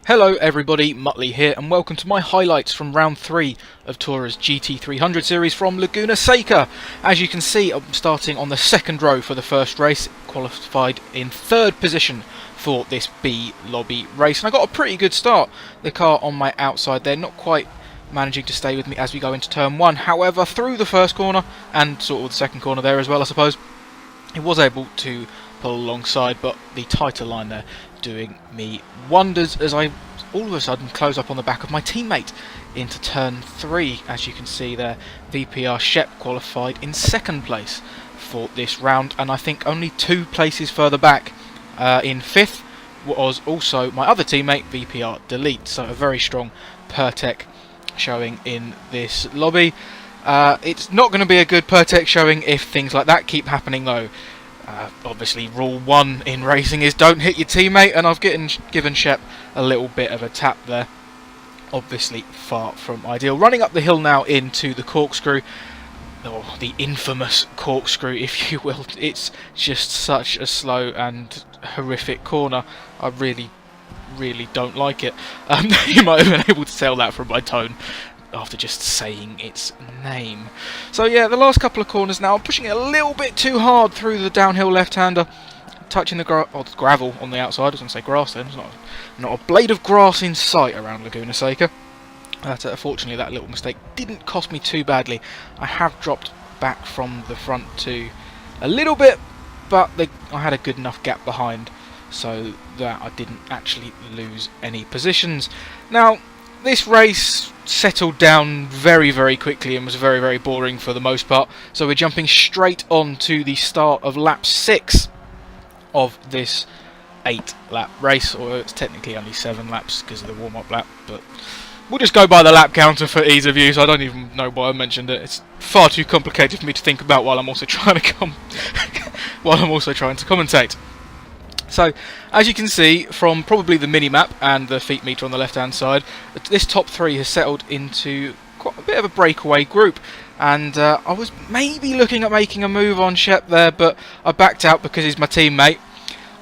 Hello everybody, Muttley here, and welcome to my highlights from round 3 of Toura's GT300 series from Laguna Seca. As you can see, I'm starting on the second row for the first race, qualified in 3rd position for this B lobby race, and I got a pretty good start. The car on my outside there, not quite managing to stay with me as we go into turn 1. However, through the first corner, and sort of the second corner there as well I suppose, it was able to pull alongside, but the tighter line there doing me wonders as I all of a sudden close up on the back of my teammate into turn 3. As you can see there, VPR Shep qualified in 2nd place for this round, and I think only 2 places further back in 5th was also my other teammate VPR Delete, so a very strong Pertec showing in this lobby. It's not going to be a good Pertec showing if things like that keep happening though. Obviously rule 1 in racing is don't hit your teammate, and I've given Shep a little bit of a tap there. Obviously far from ideal. Running up the hill now into the corkscrew, or the infamous corkscrew if you will. It's just such a slow and horrific corner. I really don't like it. You might have been able to tell that from my tone after just saying its name. So yeah, the last couple of corners now, I'm pushing it a little bit too hard through the downhill left-hander, touching the gravel on the outside. I was going to say grass then, there's not a blade of grass in sight around Laguna Seca. Fortunately that little mistake didn't cost me too badly. I have dropped back from the front two a little bit, but I had a good enough gap behind so that I didn't actually lose any positions. Now, this race settled down very quickly and was very boring for the most part, so we're jumping straight on to the start of lap 6 of this 8-lap race, or it's technically only 7 laps because of the warm-up lap, but we'll just go by the lap counter for ease of use. I don't even know why I mentioned it. It's far too complicated for me to think about while I'm also trying to commentate. So, as you can see from probably the mini-map and the feet meter on the left-hand side, this top 3 has settled into quite a bit of a breakaway group. And I was maybe looking at making a move on Shep there, but I backed out because he's my teammate.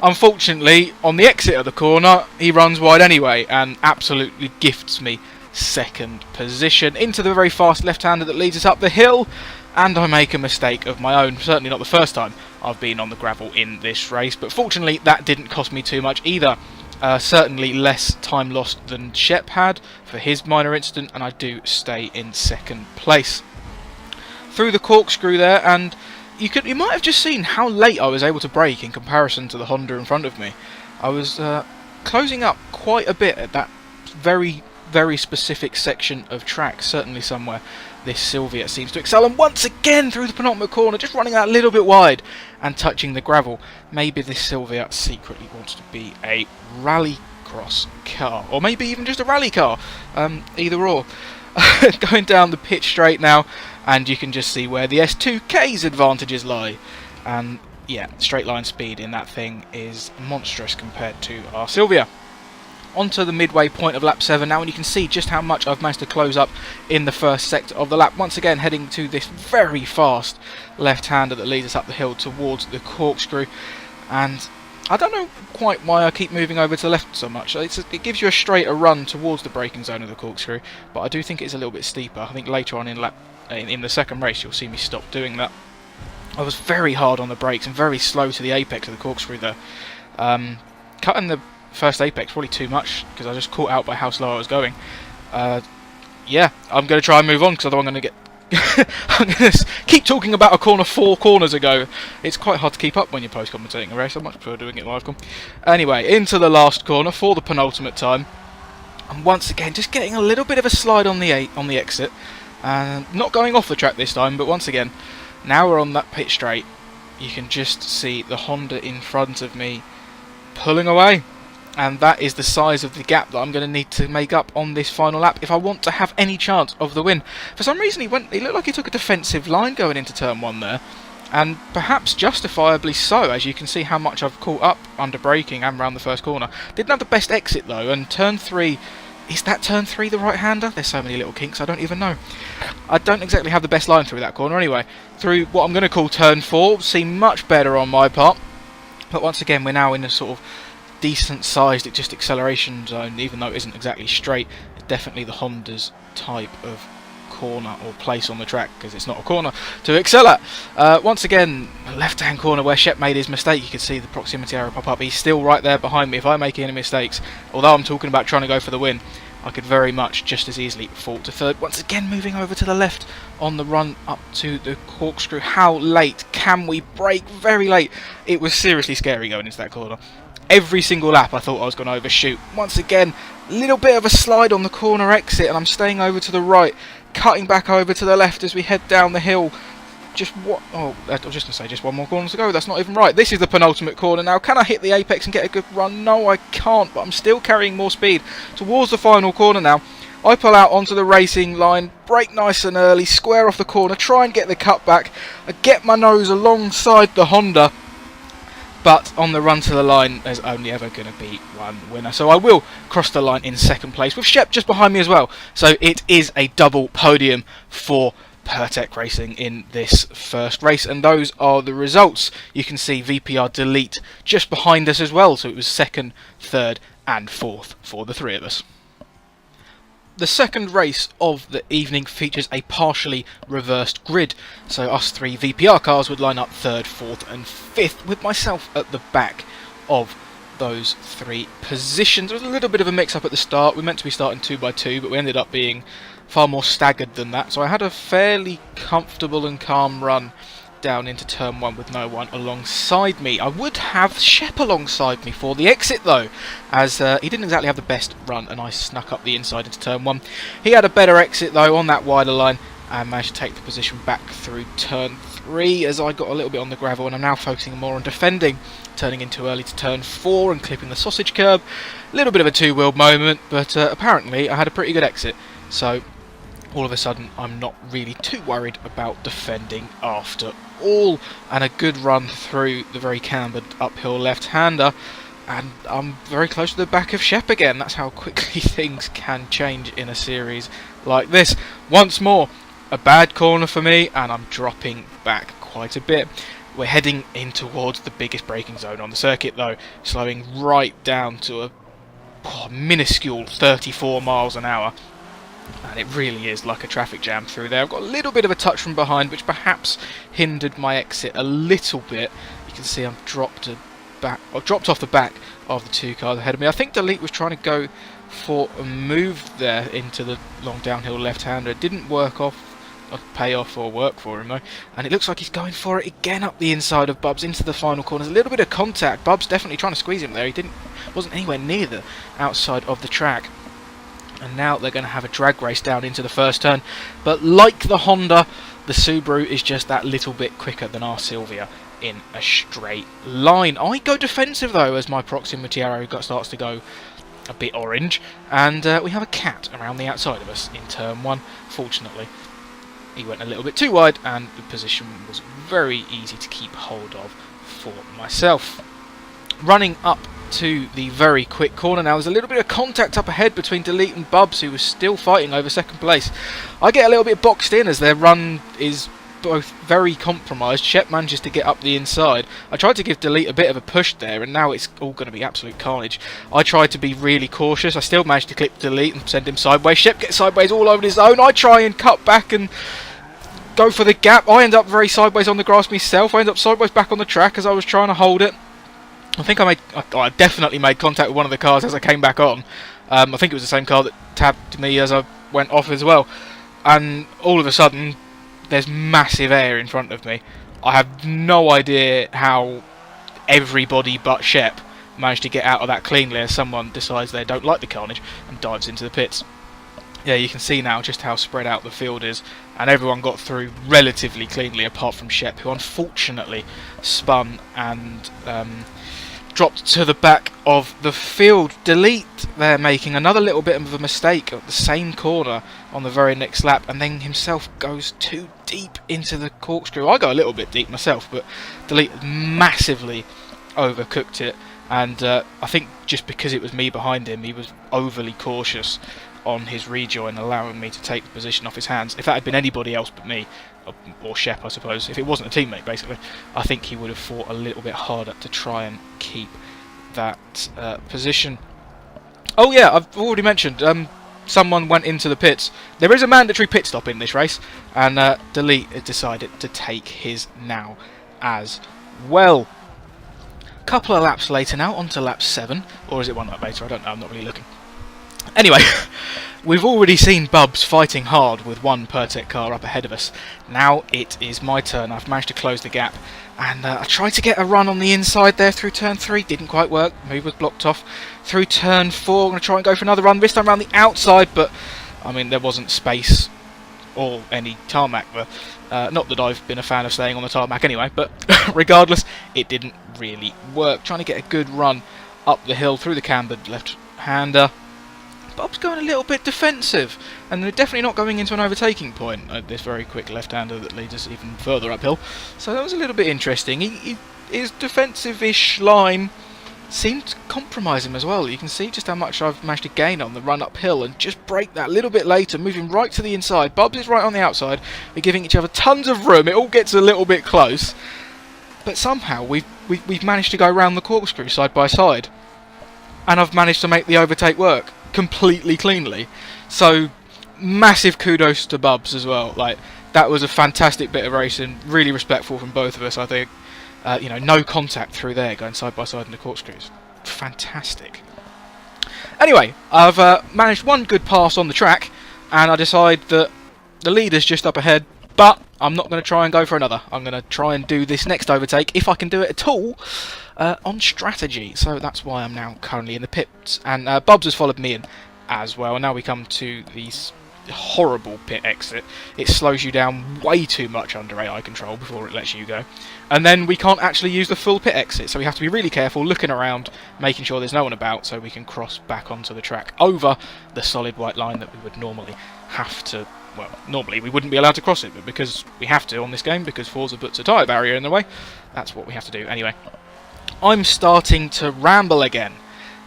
Unfortunately, on the exit of the corner, he runs wide anyway and absolutely gifts me 2nd position into the very fast left-hander that leads us up the hill. And I make a mistake of my own. Certainly not the first time I've been on the gravel in this race, but fortunately that didn't cost me too much either. Certainly less time lost than Shep had for his minor incident, and I do stay in 2nd place. Through the corkscrew there, and you might have just seen how late I was able to brake in comparison to the Honda in front of me. I was closing up quite a bit at that very specific section of track, certainly somewhere this Silvia seems to excel, and once again through the penultimate corner, just running out a little bit wide and touching the gravel. Maybe this Silvia secretly wants to be a rallycross car, or maybe even just a rally car, either or. Going down the pitch straight now, and you can just see where the S2K's advantages lie, and yeah, straight line speed in that thing is monstrous compared to our Silvia. Onto the midway point of lap 7 now, and you can see just how much I've managed to close up in the first sector of the lap. Once again heading to this very fast left-hander that leads us up the hill towards the corkscrew, and I don't know quite why I keep moving over to the left so much. It gives you a straighter run towards the braking zone of the corkscrew, but I do think it's a little bit steeper. I think later on in the second race you'll see me stop doing that. I was very hard on the brakes and very slow to the apex of the corkscrew there. Cutting the first apex probably too much because I just caught out by how slow I was going. Yeah, I'm going to try and move on because otherwise I'm going to get I'm going to keep talking about a corner 4 corners ago. It's quite hard to keep up when you're post-commentating a race. I much prefer doing it live. Anyway, into the last corner for the penultimate time, and once again just getting a little bit of a slide on the exit, and not going off the track this time, but once again now we're on that pit straight. You can just see the Honda in front of me pulling away, and that is the size of the gap that I'm going to need to make up on this final lap if I want to have any chance of the win. For some reason he looked like he took a defensive line going into turn 1 there, and perhaps justifiably so, as you can see how much I've caught up under braking and round the first corner. Didn't have the best exit though, and turn 3, is that turn 3 the right-hander? There's so many little kinks I don't even know. I don't exactly have the best line through that corner anyway. Through what I'm going to call turn 4, seemed much better on my part, but once again we're now in a sort of decent sized just acceleration zone, even though it isn't exactly straight. It's definitely the Honda's type of corner or place on the track, because it's not a corner to excel at. Once again, left hand corner where Shep made his mistake. You can see the proximity arrow pop up. He's still right there behind me. If I make any mistakes, although I'm talking about trying to go for the win, I could very much just as easily fall to third. Once again moving over to the left on the run up to the corkscrew. How late can we brake? Very late. It was seriously scary going into that corner. Every single lap I thought I was going to overshoot. Once again, a little bit of a slide on the corner exit, and I'm staying over to the right, cutting back over to the left as we head down the hill. I was just going to say just one more corner to go. That's not even right. This is the penultimate corner now. Can I hit the apex and get a good run? No, I can't, but I'm still carrying more speed towards the final corner now. I pull out onto the racing line, brake nice and early, square off the corner, try and get the cut back. I get my nose alongside the Honda, but on the run to the line, there's only ever going to be one winner. So I will cross the line in second place, with Shep just behind me as well. So it is a double podium for Pertec Racing in this first race, and those are the results. You can see VPR Delete just behind us as well, so it was second, third and fourth for the three of us. The second race of the evening features a partially reversed grid, so us three VPR cars would line up third, fourth and fifth, with myself at the back of those three positions. There was a little bit of a mix-up at the start. We meant to be starting 2x2, but we ended up being far more staggered than that, so I had a fairly comfortable and calm run down into turn 1 with no one alongside me. I would have Shep alongside me for the exit though, as he didn't exactly have the best run, and I snuck up the inside into turn 1. He had a better exit though on that wider line and managed to take the position back through turn 3 as I got a little bit on the gravel, and I'm now focusing more on defending, turning in too early to turn 4 and clipping the sausage curb. A little bit of a two-wheeled moment, but apparently I had a pretty good exit, so all of a sudden I'm not really too worried about defending after all. And a good run through the very cambered uphill left-hander, and I'm very close to the back of Shep again. That's how quickly things can change in a series like this. Once more, a bad corner for me, and I'm dropping back quite a bit. We're heading in towards the biggest braking zone on the circuit though, slowing right down to a minuscule 34 miles an hour. And it really is like a traffic jam through there. I've got a little bit of a touch from behind, which perhaps hindered my exit a little bit. You can see I'm dropped off the back of the two cars ahead of me. I think Delete was trying to go for a move there into the long downhill left-hander. It didn't pay off or work for him though, and it looks like he's going for it again up the inside of Bubs into the final corners. A little bit of contact. Bubs definitely trying to squeeze him there. Wasn't anywhere near the outside of the track. And now they're going to have a drag race down into the first turn. But like the Honda, the Subaru is just that little bit quicker than our Silvia in a straight line. I go defensive though as my proximity arrow starts to go a bit orange. And we have a cat around the outside of us in turn 1. Fortunately, he went a little bit too wide and the position was very easy to keep hold of for myself. Running up to the very quick corner now, there's a little bit of contact up ahead between Delete and Bubs, who was still fighting over second place. I get a little bit boxed in as their run is both very compromised. Shep manages to get up the inside. I tried to give Delete a bit of a push there, and now it's all going to be absolute carnage. I tried to be really cautious. I still managed to clip Delete and send him sideways. Shep gets sideways all over his own. I try and cut back and go for the gap. I end up very sideways on the grass myself. I end up sideways back on the track as I was trying to hold it. I think I definitely made contact with one of the cars as I came back on. I think it was the same car that tapped me as I went off as well. And all of a sudden, there's massive air in front of me. I have no idea how everybody but Shep managed to get out of that cleanly as someone decides they don't like the carnage and dives into the pits. Yeah, you can see now just how spread out the field is, and everyone got through relatively cleanly apart from Shep, who unfortunately spun and dropped to the back of the field. Delete there making another little bit of a mistake at the same corner on the very next lap, and then himself goes too deep into the corkscrew. I go a little bit deep myself, but Delete massively overcooked it, and I think just because it was me behind him, he was overly cautious on his rejoin, allowing me to take the position off his hands. If that had been anybody else but me, or Shep I suppose, if it wasn't a teammate basically, I think he would have fought a little bit harder to try and keep that position. Oh yeah, I've already mentioned, someone went into the pits. There is a mandatory pit stop in this race, and Delete has decided to take his now as well. Couple of laps later now, on to lap 7, or is it one lap later? I don't know, I'm not really looking. Anyway, we've already seen Bubs fighting hard with one Pertec car up ahead of us. Now it is my turn. I've managed to close the gap, and I tried to get a run on the inside there through turn 3, didn't quite work, move was blocked off. Through turn 4, I'm going to try and go for another run, this time around the outside, but I mean there wasn't space or any tarmac there. Not that I've been a fan of staying on the tarmac anyway, but regardless, it didn't really work. Trying to get a good run up the hill through the cambered left-hander. Bob's going a little bit defensive, and they're definitely not going into an overtaking point at this very quick left-hander that leads us even further uphill. So that was a little bit interesting. His defensive-ish line seemed to compromise him as well. You can see just how much I've managed to gain on the run uphill and just break that a little bit later, moving right to the inside. Bubs is right on the outside. We're giving each other tons of room. It all gets a little bit close, but somehow we've managed to go round the corkscrew side by side, and I've managed to make the overtake work completely cleanly. So massive kudos to Bubs as well. Like, that was a fantastic bit of racing, really respectful from both of us, I think. You know, no contact through there, going side by side in the corkscrews. Fantastic. Anyway, I've managed one good pass on the track, and I decide that the leader's just up ahead, but I'm not going to try and go for another. I'm going to try and do this next overtake, if I can do it at all, on strategy. So that's why I'm now currently in the pits. And Bubs has followed me in as well. And now we come to these horrible pit exit. It slows you down way too much under AI control before it lets you go. And then we can't actually use the full pit exit, so we have to be really careful, looking around, making sure there's no one about, so we can cross back onto the track over the solid white line that we would normally have to. Well, normally we wouldn't be allowed to cross it, but because we have to on this game, because Forza puts a tyre barrier in the way, that's what we have to do. Anyway, I'm starting to ramble again,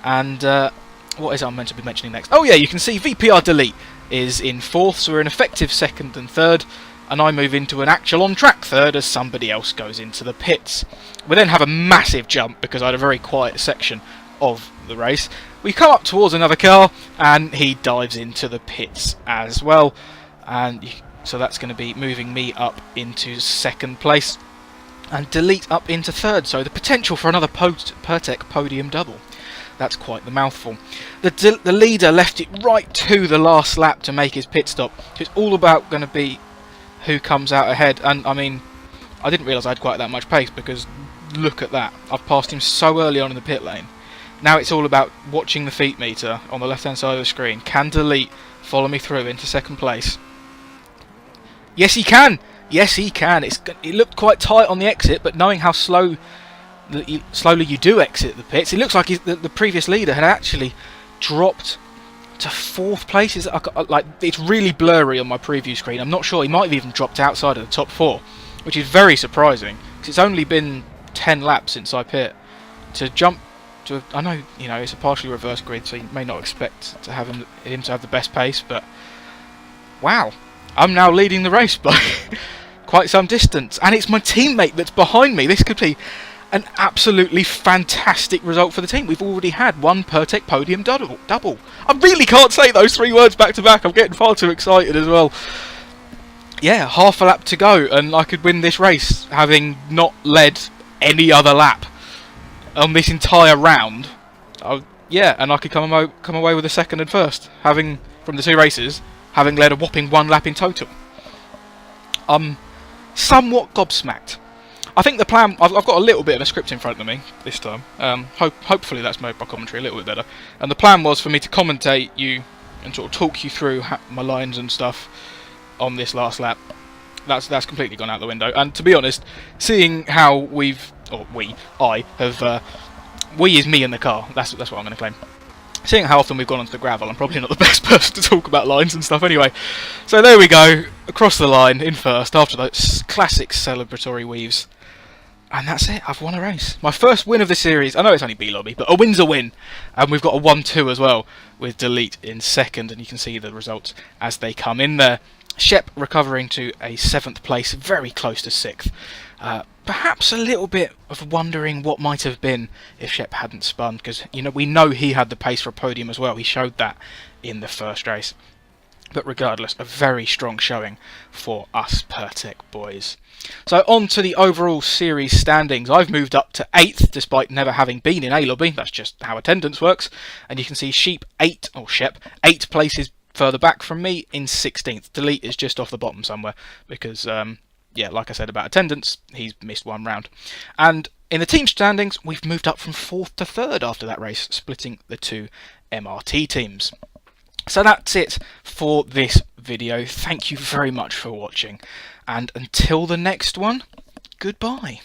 and what is I'm meant to be mentioning next? Oh yeah, you can see VPR Delete is in 4th, so we're in effective 2nd and 3rd, and I move into an actual on-track 3rd as somebody else goes into the pits. We then have a massive jump because I had a very quiet section of the race. We come up towards another car, and he dives into the pits as well. And so that's going to be moving me up into 2nd place, and Delete up into 3rd, so the potential for another Pertec podium double. That's quite the mouthful. The leader left it right to the last lap to make his pit stop. So it's all about going to be who comes out ahead, and I mean, I didn't realise I had quite that much pace, because look at that. I've passed him so early on in the pit lane. Now it's all about watching the feet meter on the left hand side of the screen. Can Delete follow me through into 2nd place? Yes, he can. Yes, he can. It looked quite tight on the exit, but knowing how slowly you do exit the pits, it looks like the previous leader had actually dropped to 4th place. Like, it's really blurry on my preview screen. I'm not sure. He might have even dropped outside of the top 4, which is very surprising, because it's only been 10 laps since I pit. To jump to, I know, you know, it's a partially reverse grid, so you may not expect to have him to have the best pace, but wow. I'm now leading the race by quite some distance, and it's my teammate that's behind me. This could be an absolutely fantastic result for the team. We've already had one Pertec podium double. I really can't say those 3 words back to back. I'm getting far too excited as well. Yeah, half a lap to go, and I could win this race, having not led any other lap on this entire round. Yeah, and I could come away with a 2nd and 1st, having, from the 2 races, having led a whopping 1 lap in total. I'm somewhat gobsmacked. I think the plan, I've got a little bit of a script in front of me this time. Hopefully that's made my commentary a little bit better. And the plan was for me to commentate you and sort of talk you through my lines and stuff on this last lap. That's completely gone out the window. And to be honest, seeing how we is me in the car. That's what I'm going to claim. Seeing how often we've gone onto the gravel, I'm probably not the best person to talk about lines and stuff anyway. So there we go, across the line in 1st after those classic celebratory weaves. And that's it, I've won a race. My first win of the series. I know it's only B-Lobby, but a win's a win. And we've got a 1-2 as well, with Delete in 2nd, and you can see the results as they come in there. Shep recovering to a 7th place, very close to 6th. Perhaps a little bit of wondering what might have been if Shep hadn't spun, because we know he had the pace for a podium as well. He showed that in the first race. But regardless, a very strong showing for us Pertec boys. So on to the overall series standings. I've moved up to 8th despite never having been in A-Lobby. That's just how attendance works. And you can see Shep 8 places further back from me in 16th. Delete is just off the bottom somewhere because, yeah, like I said about attendance, he's missed one round. And in the team standings, we've moved up from 4th to 3rd after that race, splitting the two MRT teams. So that's it for this video. Thank you very much for watching, and until the next one, goodbye.